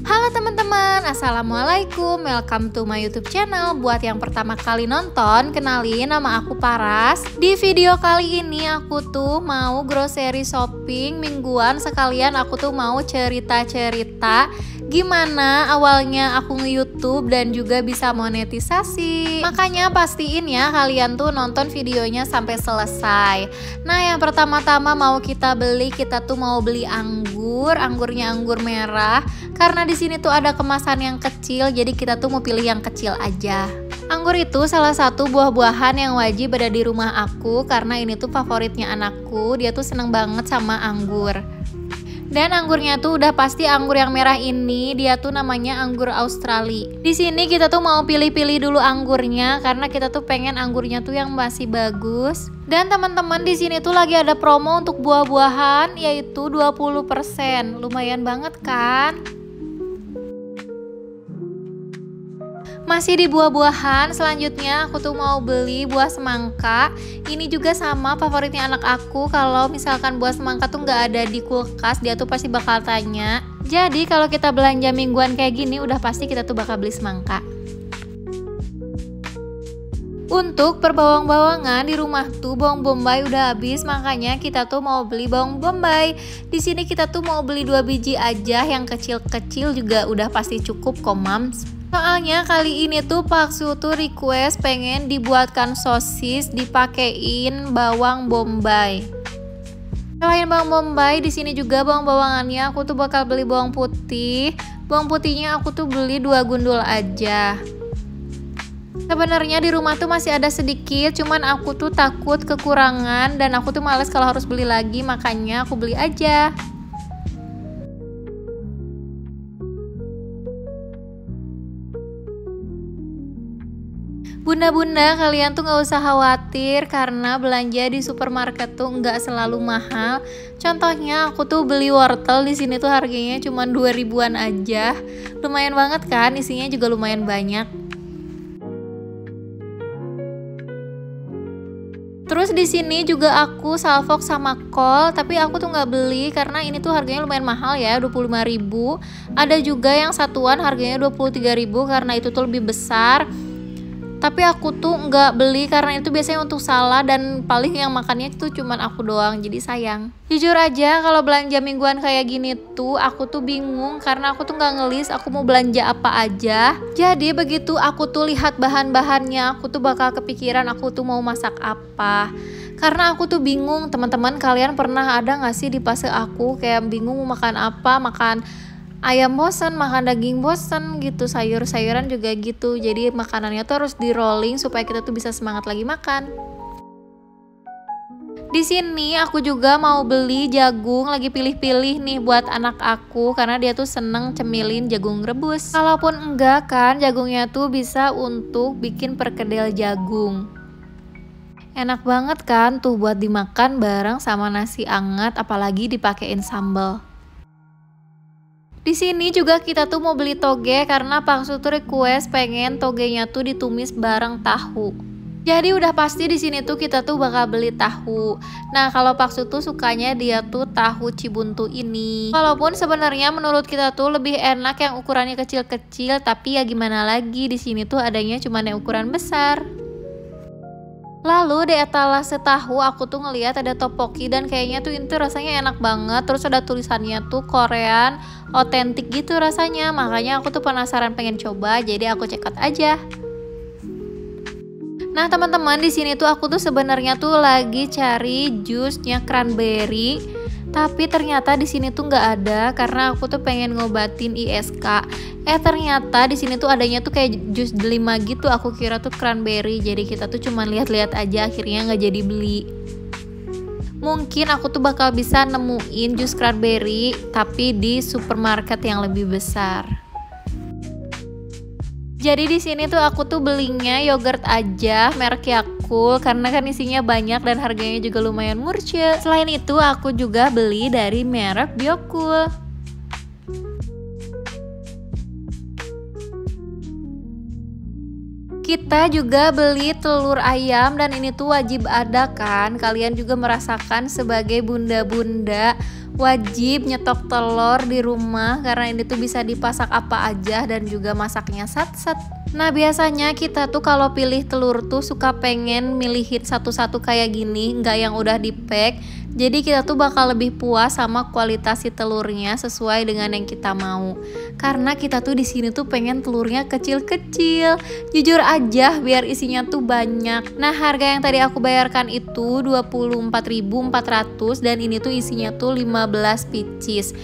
Halo teman-teman, assalamualaikum, welcome to my YouTube channel. Buat yang pertama kali nonton, kenalin nama aku Paras. Di video kali ini aku tuh mau grocery shopping mingguan, sekalian aku tuh mau cerita-cerita gimana awalnya aku nge-YouTube dan juga bisa monetisasi. Makanya pastiin ya kalian tuh nonton videonya sampai selesai. Nah, yang pertama-tama kita tuh mau beli anggurnya anggur merah. Karena di sini tuh ada kemasan yang kecil, jadi kita tuh mau pilih yang kecil aja. Anggur itu salah satu buah-buahan yang wajib ada di rumah aku karena ini tuh favoritnya anakku. Dia tuh seneng banget sama anggur. Dan anggurnya tuh udah pasti anggur yang merah ini, dia tuh namanya anggur Australia. Di sini kita tuh mau pilih-pilih dulu anggurnya karena kita tuh pengen anggurnya tuh yang masih bagus. Dan teman-teman di sini tuh lagi ada promo untuk buah-buahan yaitu 20%. Lumayan banget kan? Masih di buah-buahan, selanjutnya aku tuh mau beli buah semangka. Ini juga sama favoritnya anak aku. Kalau misalkan buah semangka tuh nggak ada di kulkas, dia tuh pasti bakal tanya. Jadi kalau kita belanja mingguan kayak gini, udah pasti kita tuh bakal beli semangka. Untuk perbawang-bawangan di rumah tuh bawang bombay udah habis, makanya kita tuh mau beli bawang bombay. Di sini kita tuh mau beli 2 biji aja, yang kecil-kecil juga udah pasti cukup kok, Mams. Soalnya kali ini tuh Pak Su tuh request pengen dibuatkan sosis dipakein bawang bombay. Selain bawang bombay, di sini juga bawang-bawangannya aku tuh bakal beli bawang putih. Bawang putihnya aku tuh beli 2 gundul aja. Sebenarnya di rumah tuh masih ada sedikit, cuman aku tuh takut kekurangan dan aku tuh males kalau harus beli lagi, makanya aku beli aja. Bunda-bunda, kalian tuh gak usah khawatir karena belanja di supermarket tuh nggak selalu mahal. Contohnya aku tuh beli wortel di sini tuh harganya cuma 2 ribuan aja. Lumayan banget kan, isinya juga lumayan banyak. Terus di sini juga aku salvok sama kol, tapi aku tuh nggak beli karena ini tuh harganya lumayan mahal ya, 25.000. Ada juga yang satuan harganya 23.000 karena itu tuh lebih besar. Tapi aku tuh nggak beli karena itu biasanya untuk salad dan paling yang makannya itu cuman aku doang, jadi sayang. Jujur aja kalau belanja mingguan kayak gini tuh aku tuh bingung karena aku tuh nggak ngelis aku mau belanja apa aja. Jadi begitu aku tuh lihat bahan-bahannya, aku tuh bakal kepikiran aku tuh mau masak apa. Karena aku tuh bingung, teman-teman kalian pernah ada nggak sih di fase aku kayak bingung mau makan apa, makan ayam bosen, makan daging bosen gitu, sayur-sayuran juga gitu. Jadi makanannya tuh harus di rolling supaya kita tuh bisa semangat lagi makan. Di sini aku juga mau beli jagung, lagi pilih-pilih nih buat anak aku karena dia tuh seneng cemilin jagung rebus. Kalaupun enggak kan, jagungnya tuh bisa untuk bikin perkedel jagung. Enak banget kan tuh buat dimakan bareng sama nasi anget, apalagi dipakein sambal. Di sini juga kita tuh mau beli toge karena Pak Su tuh request pengen togenya tuh ditumis bareng tahu. Jadi udah pasti di sini tuh kita tuh bakal beli tahu. Nah, kalau Pak Su tuh sukanya dia tuh tahu Cibuntu ini. Walaupun sebenarnya menurut kita tuh lebih enak yang ukurannya kecil-kecil, tapi ya gimana lagi, di sini tuh adanya cuma yang ukuran besar. Lalu di etalase tahu aku tuh ngeliat ada tteokbokki dan kayaknya tuh itu rasanya enak banget. Terus ada tulisannya tuh Korean otentik gitu rasanya. Makanya aku tuh penasaran pengen coba, jadi aku check out aja. Nah teman-teman, di sini tuh aku tuh sebenarnya tuh lagi cari jusnya cranberry. Tapi ternyata di sini tuh nggak ada karena aku tuh pengen ngobatin ISK. Ternyata di sini tuh adanya tuh kayak jus delima gitu. Aku kira tuh cranberry. Jadi kita tuh cuman lihat-lihat aja, akhirnya nggak jadi beli. Mungkin aku tuh bakal bisa nemuin jus cranberry tapi di supermarket yang lebih besar. Jadi di sini tuh aku tuh belinya yogurt aja, merek Yakult karena kan isinya banyak dan harganya juga lumayan murce. Selain itu aku juga beli dari merek Biocool. Kita juga beli telur ayam dan ini tuh wajib ada kan. Kalian juga merasakan sebagai bunda-bunda wajib nyetok telur di rumah karena ini tuh bisa dipasak apa aja dan juga masaknya sat-sat. Nah biasanya kita tuh kalau pilih telur tuh suka pengen milihin satu-satu kayak gini, nggak yang udah di pack. Jadi kita tuh bakal lebih puas sama kualitas si telurnya sesuai dengan yang kita mau. Karena kita tuh di sini tuh pengen telurnya kecil-kecil. Jujur aja biar isinya tuh banyak. Nah, harga yang tadi aku bayarkan itu 24.400 dan ini tuh isinya tuh 15 pieces.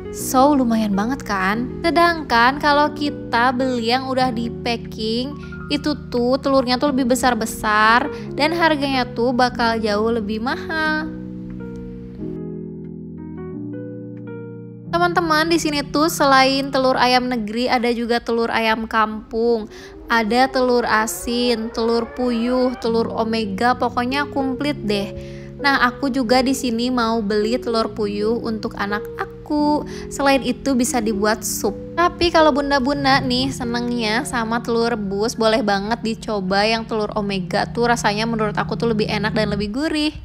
So lumayan banget kan. Sedangkan kalau kita beli yang udah di packing itu tuh telurnya tuh lebih besar-besar dan harganya tuh bakal jauh lebih mahal. Teman-teman, di sini tuh selain telur ayam negeri ada juga telur ayam kampung. Ada telur asin, telur puyuh, telur omega, pokoknya komplit deh. Nah, aku juga di sini mau beli telur puyuh untuk anak aku. Selain itu bisa dibuat sup. Tapi kalau bunda-bunda nih senengnya sama telur rebus, boleh banget dicoba yang telur omega tuh rasanya menurut aku tuh lebih enak dan lebih gurih.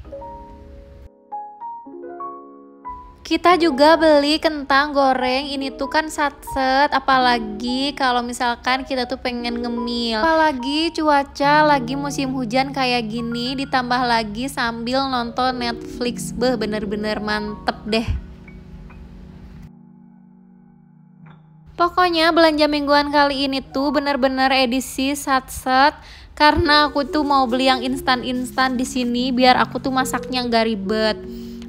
Kita juga beli kentang goreng, ini tuh kan satset, apalagi kalau misalkan kita tuh pengen ngemil. Apalagi cuaca lagi musim hujan kayak gini, ditambah lagi sambil nonton Netflix, bener-bener mantep deh. Pokoknya belanja mingguan kali ini tuh bener-bener edisi satset. Karena aku tuh mau beli yang instan-instan di sini biar aku tuh masaknya nggak ribet.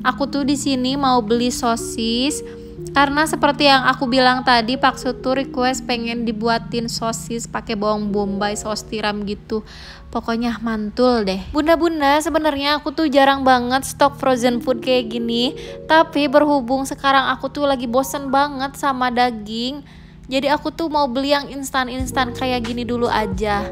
Aku tuh di sini mau beli sosis karena seperti yang aku bilang tadi, Pak Sutu request pengen dibuatin sosis pakai bawang bombay, saus tiram gitu. Pokoknya mantul deh. Bunda-bunda, sebenarnya aku tuh jarang banget stok frozen food kayak gini. Tapi berhubung sekarang aku tuh lagi bosen banget sama daging, jadi aku tuh mau beli yang instan-instan kayak gini dulu aja.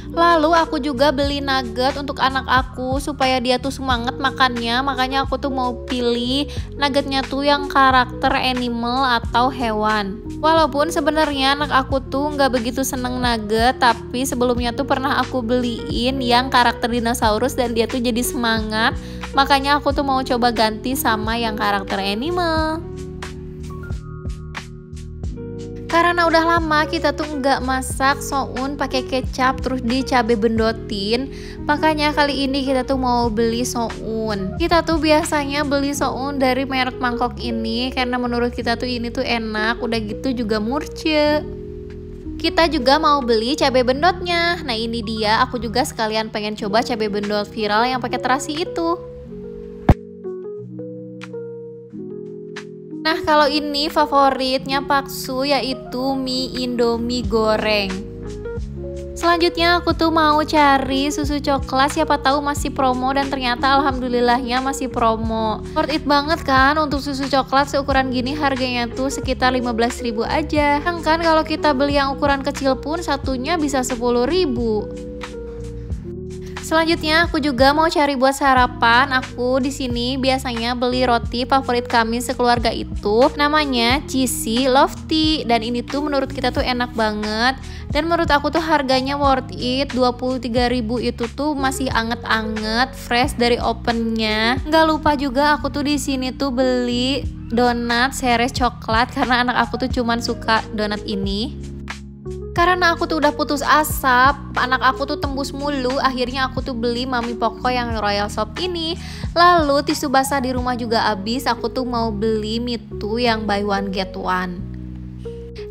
Lalu aku juga beli nugget untuk anak aku supaya dia tuh semangat makannya. Makanya aku tuh mau pilih nuggetnya tuh yang karakter animal atau hewan. Walaupun sebenarnya anak aku tuh nggak begitu seneng nugget, tapi sebelumnya tuh pernah aku beliin yang karakter dinosaurus dan dia tuh jadi semangat. Makanya aku tuh mau coba ganti sama yang karakter animal. Karena udah lama kita tuh nggak masak soun pakai kecap terus dicabe bendotin, makanya kali ini kita tuh mau beli soun. Kita tuh biasanya beli soun dari merek mangkok ini karena menurut kita tuh ini tuh enak, udah gitu juga murce. Kita juga mau beli cabai bendotnya. Nah ini dia, aku juga sekalian pengen coba cabai bendot viral yang pakai terasi itu. Nah kalau ini favoritnya Pak Su, yaitu mie Indomie goreng. Selanjutnya aku tuh mau cari susu coklat, siapa tahu masih promo dan ternyata alhamdulillahnya masih promo. Worth it banget kan untuk susu coklat seukuran gini, harganya tuh sekitar 15.000 aja. Kan kalau kita beli yang ukuran kecil pun satunya bisa 10.000. Selanjutnya aku juga mau cari buat sarapan. Aku di sini biasanya beli roti favorit kami sekeluarga itu, namanya Cheesy Lofty, dan ini tuh menurut kita tuh enak banget dan menurut aku tuh harganya worth it. 23.000 itu tuh masih anget-anget, fresh dari opennya. Nggak lupa juga aku tuh di sini tuh beli donat series coklat karena anak aku tuh cuman suka donat ini. Karena aku tuh udah putus asa, anak aku tuh tembus mulu, akhirnya aku tuh beli Mami Poko yang Royal Soap ini. Lalu tisu basah di rumah juga habis, aku tuh mau beli Mitu yang buy one get one.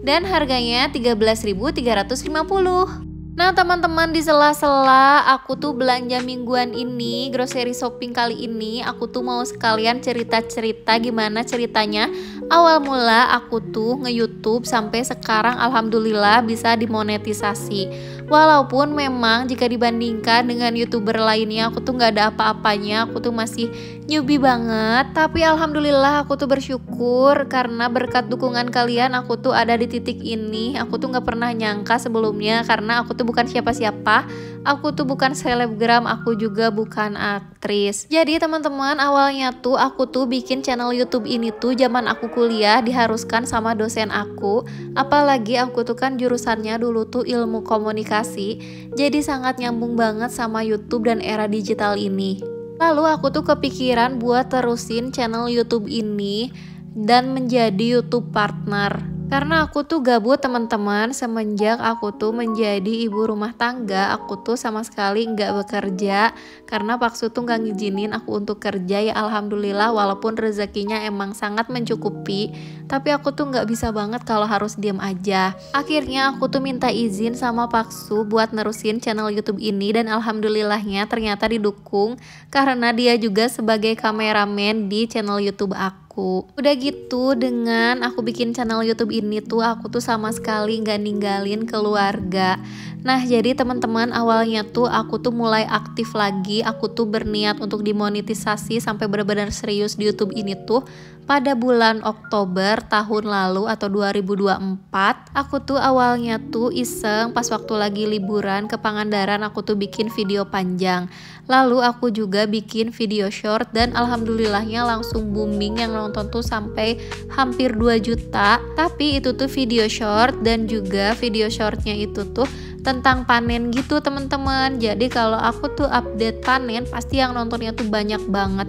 Dan harganya 13.350. Nah teman-teman, di sela-sela aku tuh belanja mingguan ini, grocery shopping kali ini, aku tuh mau sekalian cerita-cerita gimana ceritanya awal mula aku tuh nge-YouTube sampai sekarang alhamdulillah bisa dimonetisasi. Walaupun memang jika dibandingkan dengan YouTuber lainnya aku tuh gak ada apa-apanya, aku tuh masih newbie banget. Tapi alhamdulillah aku tuh bersyukur karena berkat dukungan kalian aku tuh ada di titik ini. Aku tuh gak pernah nyangka sebelumnya karena aku tuh bukan siapa-siapa. Aku tuh bukan selebgram, aku juga bukan aktris. Jadi teman-teman, awalnya tuh aku tuh bikin channel YouTube ini tuh zaman aku kuliah, diharuskan sama dosen aku. Apalagi aku tuh kan jurusannya dulu tuh ilmu komunikasi. Jadi sangat nyambung banget sama YouTube dan era digital ini. Lalu aku tuh kepikiran buat terusin channel YouTube ini dan menjadi YouTube partner. Karena aku tuh gabut teman-teman, semenjak aku tuh menjadi ibu rumah tangga, aku tuh sama sekali nggak bekerja. Karena Paksu tuh nggak ngizinin aku untuk kerja, ya alhamdulillah walaupun rezekinya emang sangat mencukupi. Tapi aku tuh nggak bisa banget kalau harus diam aja. Akhirnya aku tuh minta izin sama Paksu buat nerusin channel YouTube ini dan alhamdulillahnya ternyata didukung. Karena dia juga sebagai kameramen di channel YouTube aku. Udah gitu, dengan aku bikin channel YouTube ini tuh aku tuh sama sekali nggak ninggalin keluarga. Nah jadi teman-teman, awalnya tuh aku tuh mulai aktif lagi. Aku tuh berniat untuk dimonetisasi sampai benar-benar serius di YouTube ini tuh pada bulan Oktober tahun lalu atau 2024. Aku tuh awalnya tuh iseng pas waktu lagi liburan ke Pangandaran, aku tuh bikin video panjang. Lalu aku juga bikin video short dan alhamdulillahnya langsung booming, yang nonton tuh sampai hampir 2 juta. Tapi itu tuh video short, dan juga video shortnya itu tuh tentang panen gitu teman-teman. Jadi kalau aku tuh update panen pasti yang nontonnya tuh banyak banget.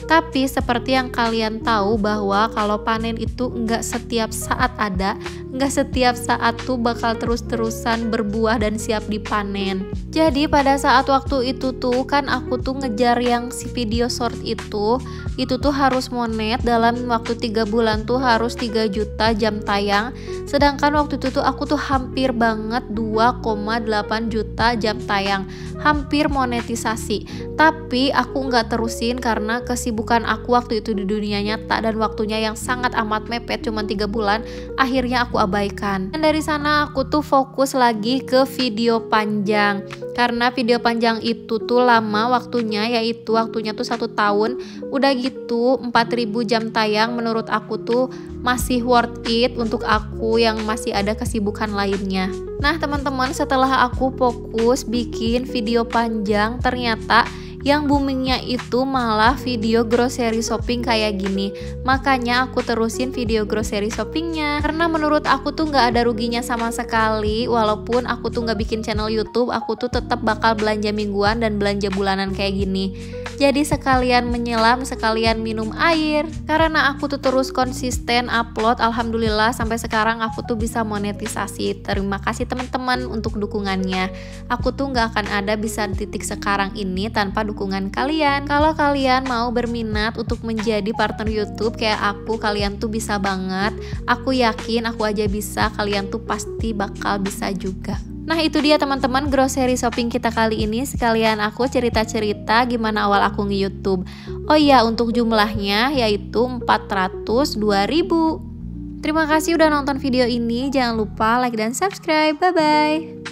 Tapi seperti yang kalian tahu bahwa kalau panen itu nggak setiap saat ada, nggak setiap saat tuh bakal terus-terusan berbuah dan siap dipanen. Jadi pada saat waktu itu tuh kan aku tuh ngejar yang si video short itu tuh harus monet dalam waktu 3 bulan tuh harus 3 juta jam tayang. Sedangkan waktu itu tuh aku tuh hampir banget 2,8 juta jam tayang, hampir monetisasi. Tapi aku nggak terusin karena kesibukan aku waktu itu di dunia nyata dan waktunya yang sangat amat mepet, cuma 3 bulan. Akhirnya aku abaikan. Dan dari sana aku tuh fokus lagi ke video panjang. Karena video panjang itu tuh lama waktunya, yaitu waktunya tuh 1 tahun. Udah gitu 4.000 jam tayang menurut aku tuh masih worth it untuk aku yang masih ada kesibukan lainnya. Nah teman-teman, setelah aku fokus bikin video panjang, ternyata yang boomingnya itu malah video grocery shopping kayak gini. Makanya aku terusin video grocery shoppingnya, karena menurut aku tuh nggak ada ruginya sama sekali. Walaupun aku tuh nggak bikin channel YouTube, aku tuh tetap bakal belanja mingguan dan belanja bulanan kayak gini. Jadi sekalian menyelam, sekalian minum air. Karena aku tuh terus konsisten upload, alhamdulillah sampai sekarang aku tuh bisa monetisasi. Terima kasih teman-teman untuk dukungannya. Aku tuh nggak akan ada bisa di titik sekarang ini tanpa dukungan kalian. Kalau kalian mau berminat untuk menjadi partner YouTube kayak aku, kalian tuh bisa banget. Aku yakin aku aja bisa, kalian tuh pasti bakal bisa juga. Nah itu dia teman-teman grocery shopping kita kali ini. Sekalian aku cerita-cerita gimana awal aku nge-YouTube. Oh iya, untuk jumlahnya yaitu 402.000. Terima kasih udah nonton video ini. Jangan lupa like dan subscribe. Bye-bye.